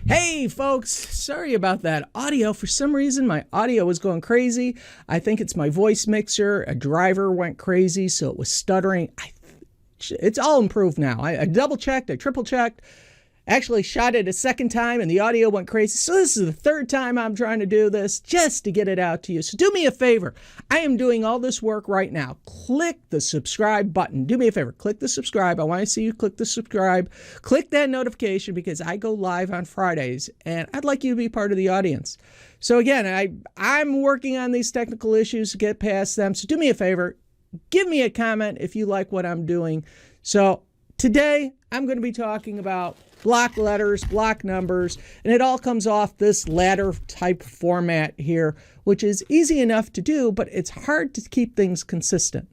Hey folks, sorry about that audio. For some reason, my audio was going crazy. I think it's my voice mixer. A driver went crazy, so it was stuttering. It's all improved now. I double checked, I triple checked, actually shot it a second time and the audio went crazy. So this is the third time I'm trying to do this just to get it out to you. So do me a favor. I am doing all this work right now. Click the subscribe button. Do me a favor. Click the subscribe. I want to see you click the subscribe. Click that notification because I go live on Fridays and I'd like you to be part of the audience. So again, I'm working on these technical issues to get past them. So do me a favor. Give me a comment if you like what I'm doing. So today I'm going to be talking about block letters, block numbers, and it all comes off this ladder type format here, which is easy enough to do, but it's hard to keep things consistent.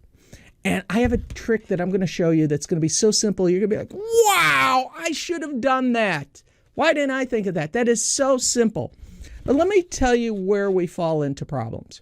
And I have a trick that I'm going to show you that's going to be so simple. You're going to be like, wow, I should have done that. Why didn't I think of that? That is so simple. But let me tell you where we fall into problems.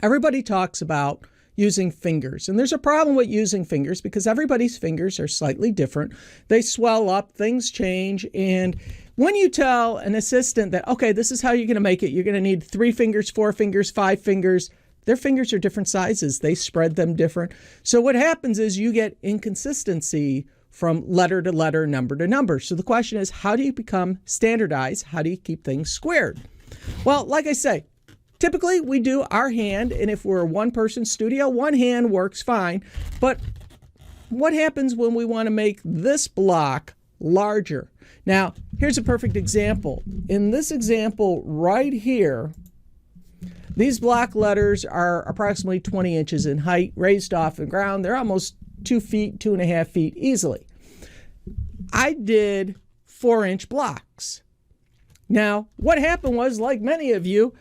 Everybody talks about using fingers. And there's a problem with using fingers because everybody's fingers are slightly different. They swell up, things change. And when you tell an assistant that, okay, this is how you're going to make it, you're going to need 3 fingers, 4 fingers, 5 fingers, their fingers are different sizes. They spread them different. So what happens is you get inconsistency from letter to letter, number to number. So the question is, how do you become standardized? How do you keep things squared? Well, like I say, typically, we do our hand, and if we're a one-person studio, one hand works fine. But what happens when we want to make this block larger? Now, here's a perfect example. In this example right here, these block letters are approximately 20 inches in height, raised off the ground. They're almost 2 feet, 2.5 feet easily. I did 4-inch blocks. Now, what happened was, like many of you,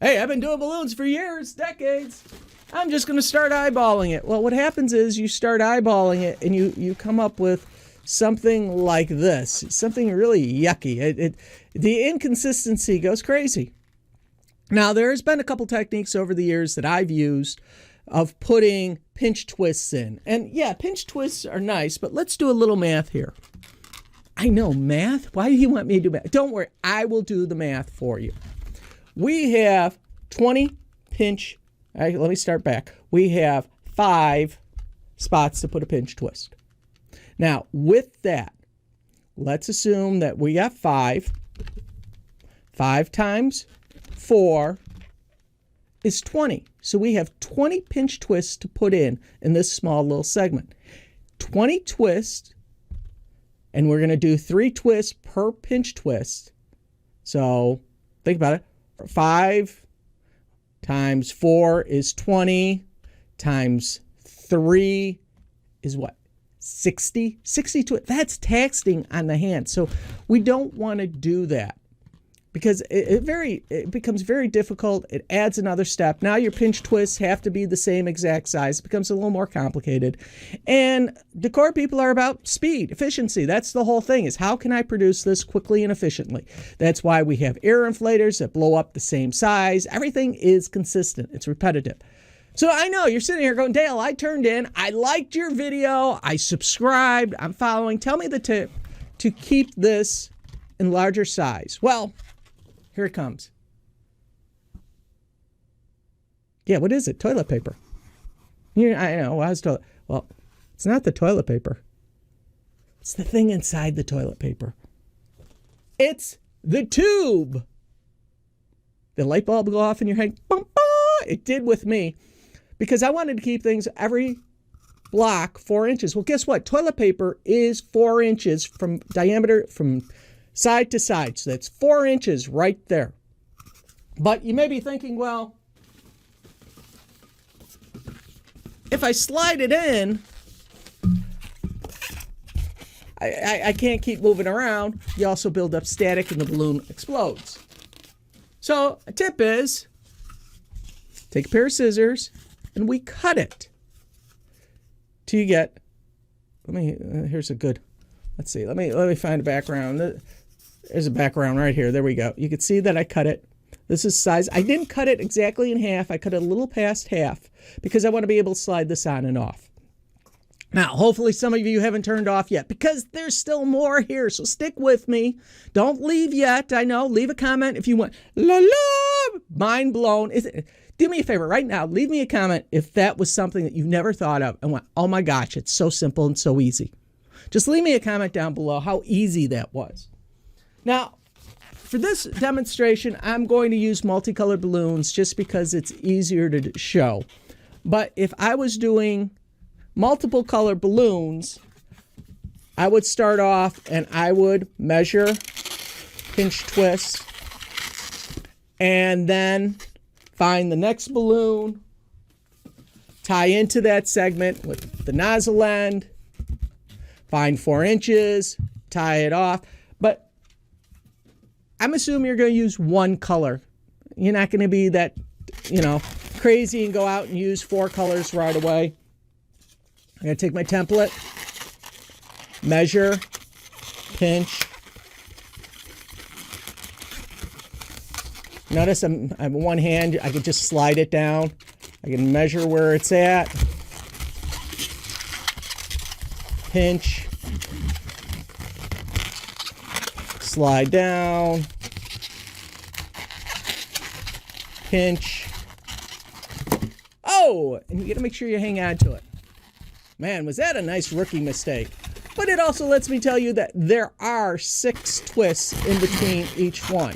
hey, I've been doing balloons for years, decades. I'm just going to start eyeballing it. Well, what happens is you start eyeballing it and you come up with something like this, something really yucky. The inconsistency goes crazy. Now, there's been a couple techniques over the years that I've used of putting pinch twists in. And yeah, pinch twists are nice, but let's do a little math here. I know, math? Why do you want me to do math? Don't worry, I will do the math for you. We have 20 pinch, let me start back. We have 5 spots to put a pinch twist. Now, with that, let's assume that we got 5. 5 times 4 is 20. So we have 20 pinch twists to put in this small little segment. 20 twists, and we're going to do 3 twists per pinch twist. So think about it. 5 times 4 is 20, times 3 is what? 60? 60 to it. That's taxing on the hand. So we don't want to do that because it becomes very difficult. It adds another step. Now your pinch twists have to be the same exact size. It becomes a little more complicated. And decor people are about speed, efficiency. That's the whole thing, is how can I produce this quickly and efficiently? That's why we have air inflators that blow up the same size. Everything is consistent. It's repetitive. So I know you're sitting here going, Dale, I turned in, I liked your video, I subscribed, I'm following. Tell me the tip to keep this in larger size. Well, here it comes. Yeah, what is it? Toilet paper. I know. Well, it's not the toilet paper. It's the thing inside the toilet paper. It's the tube. The light bulb go off in your head. Bum, bum. It did with me because I wanted to keep things every block 4 inches. Well, guess what? Toilet paper is 4 inches from diameter from side to side. So that's 4 inches right there. But you may be thinking, well, if I slide it in, I can't keep moving around. You also build up static and the balloon explodes. So a tip is take a pair of scissors and we cut it till you get, here's a good, let's see, let me find a background. There's a background right here. There we go. You can see that I cut it. This is size. I didn't cut it exactly in half. I cut it a little past half because I want to be able to slide this on and off. Now, hopefully some of you haven't turned off yet because there's still more here. So stick with me. Don't leave yet. I know. Leave a comment if you want. La la! Mind blown. Do me a favor right now. Leave me a comment if that was something that you've never thought of and went, oh my gosh, it's so simple and so easy. Just leave me a comment down below how easy that was. Now, for this demonstration, I'm going to use multicolored balloons just because it's easier to show. But if I was doing multiple color balloons, I would start off and I would measure, pinch, twist, and then find the next balloon, tie into that segment with the nozzle end, find 4 inches, tie it off. But I'm assuming you're going to use one color. You're not going to be that, crazy and go out and use 4 colors right away. I'm going to take my template, measure, pinch. Notice I have one hand. I can just slide it down. I can measure where it's at. Pinch. Slide down. Pinch. Oh, and you got to make sure you hang on to it. Man, was that a nice rookie mistake. But it also lets me tell you that there are 6 twists in between each one.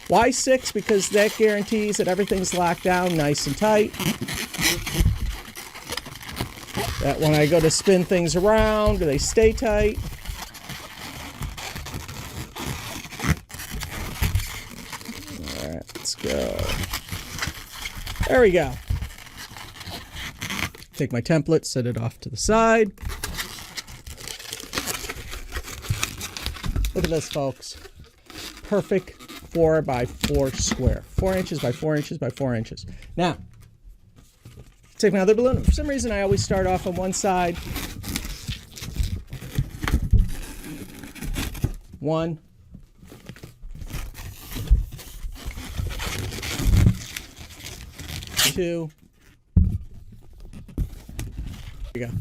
Why 6? Because that guarantees that everything's locked down nice and tight. That when I go to spin things around, they stay tight. All right, let's go. There we go. Take my template, set it off to the side. Look at this, folks. Perfect 4 by 4 square. 4 inches by 4 inches by 4 inches. Now, take my other balloon. For some reason, I always start off on one side. 1. 2. There you go.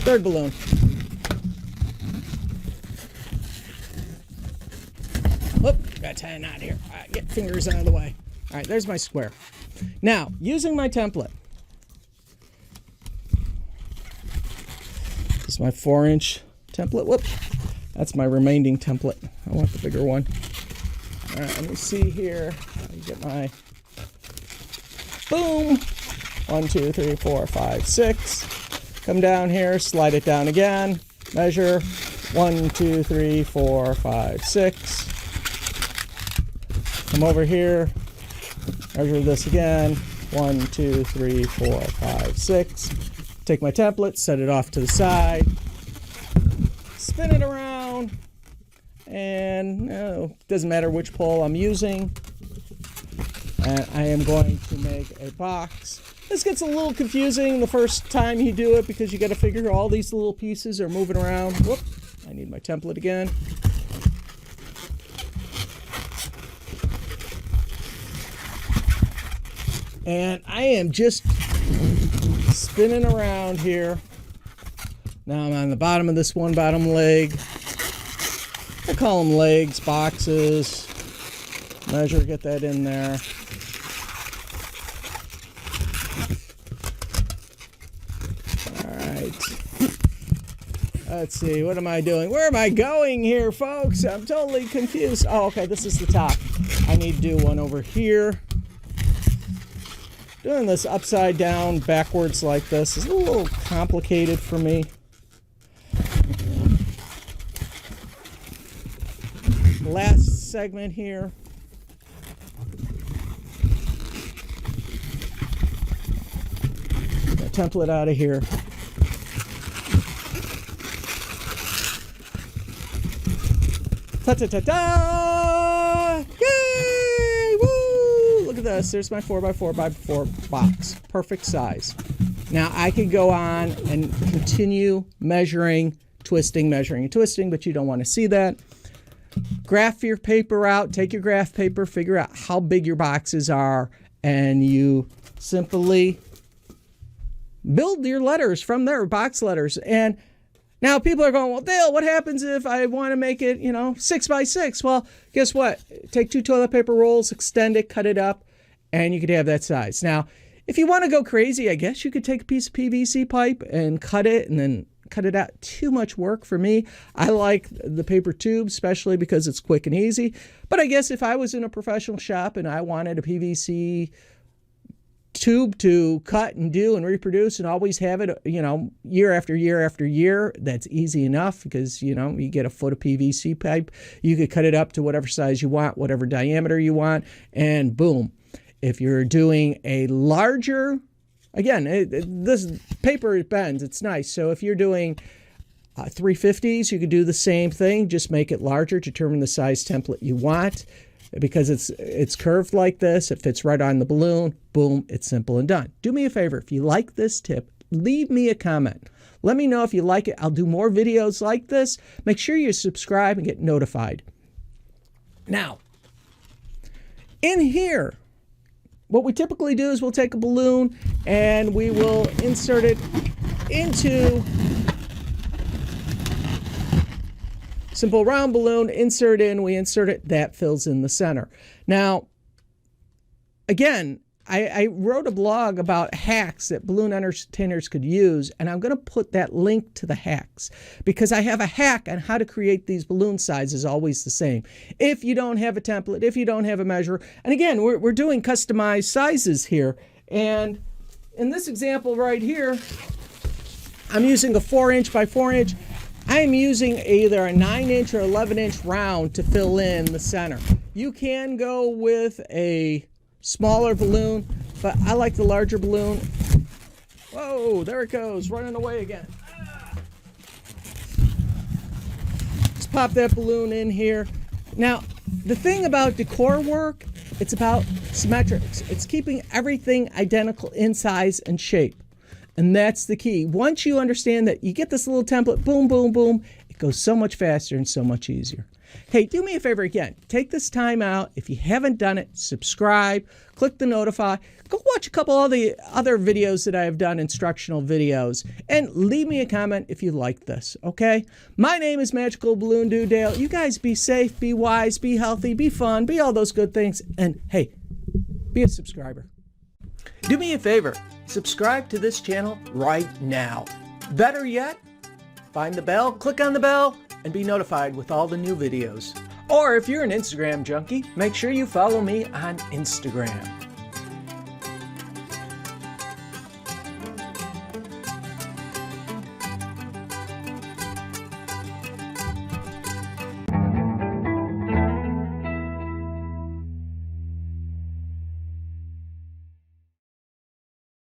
3rd balloon. Whoop, gotta tie a knot here. All right, get fingers out of the way. All right, there's my square. Now, using my template. This is my 4-inch template. Whoop, that's my remaining template. I want the bigger one. All right, let me see here. Let me get my boom. 1, 2, 3, 4, 5, 6. Come down here, slide it down again. Measure 1, 2, 3, 4, 5, 6. Come over here, measure this again. 1, 2, 3, 4, 5, 6. Take my template, set it off to the side. Spin it around. And doesn't matter which pole I'm using. And I am going to make a box. This gets a little confusing the first time you do it because you got to figure all these little pieces are moving around. Whoop, I need my template again. And I am just spinning around here. Now I'm on the bottom of this one bottom leg. I call them legs, boxes. Measure, get that in there. Let's see, what am I doing? Where am I going here, folks? I'm totally confused. Oh, okay, this is the top. I need to do one over here. Doing this upside down, backwards like this is a little complicated for me. Last segment here. Get the template out of here. Ta-ta-ta-ta! Yay! Woo! Look at this. There's my 4x4x4 box. Perfect size. Now I could go on and continue measuring, twisting, measuring, and twisting, but you don't want to see that. Graph your paper out. Take your graph paper, figure out how big your boxes are, and you simply build your letters from there, box letters. And now people are going, well, Dale, what happens if I want to make it, 6x6? Well, guess what? Take 2 toilet paper rolls, extend it, cut it up, and you could have that size. Now, if you want to go crazy, I guess you could take a piece of PVC pipe and cut it and then cut it out. Too much work for me. I like the paper tube, especially because it's quick and easy. But I guess if I was in a professional shop and I wanted a PVC tube to cut and do and reproduce and always have it, year after year after year, that's easy enough because, you get a foot of PVC pipe. You could cut it up to whatever size you want, whatever diameter you want, and boom. If you're doing a larger, again, this paper bends, it's nice. So if you're doing 350s, you could do the same thing, just make it larger, determine the size template you want. Because it's curved like this, it fits right on the balloon, boom, it's simple and done. Do me a favor, if you like this tip, leave me a comment. Let me know if you like it. I'll do more videos like this. Make sure you subscribe and get notified. Now, in here, what we typically do is we'll take a balloon and we will insert it into simple round balloon, insert in, we insert it, that fills in the center. Now, again, I wrote a blog about hacks that balloon entertainers could use, and I'm going to put that link to the hacks because I have a hack on how to create these balloon sizes always the same. If you don't have a template, if you don't have a measure, and again, we're doing customized sizes here. And in this example right here, I'm using a 4-inch by 4-inch. I am using either a 9-inch or 11-inch round to fill in the center. You can go with a smaller balloon, but I like the larger balloon. Whoa, there it goes, running away again. Just pop that balloon in here. Now, the thing about decor work, it's about symmetrics. It's keeping everything identical in size and shape. And that's the key. Once you understand that you get this little template, boom, boom, boom, it goes so much faster and so much easier. Hey, do me a favor again. Take this time out. If you haven't done it, subscribe, click the notify. Go watch a couple of the other videos that I have done, instructional videos, and leave me a comment if you like this, okay? My name is Magical Balloon Dude Dale. You guys be safe, be wise, be healthy, be fun, be all those good things. And hey, be a subscriber. Do me a favor. Subscribe to this channel right now. Better yet, find the bell, click on the bell, and be notified with all the new videos. Or if you're an Instagram junkie, make sure you follow me on Instagram.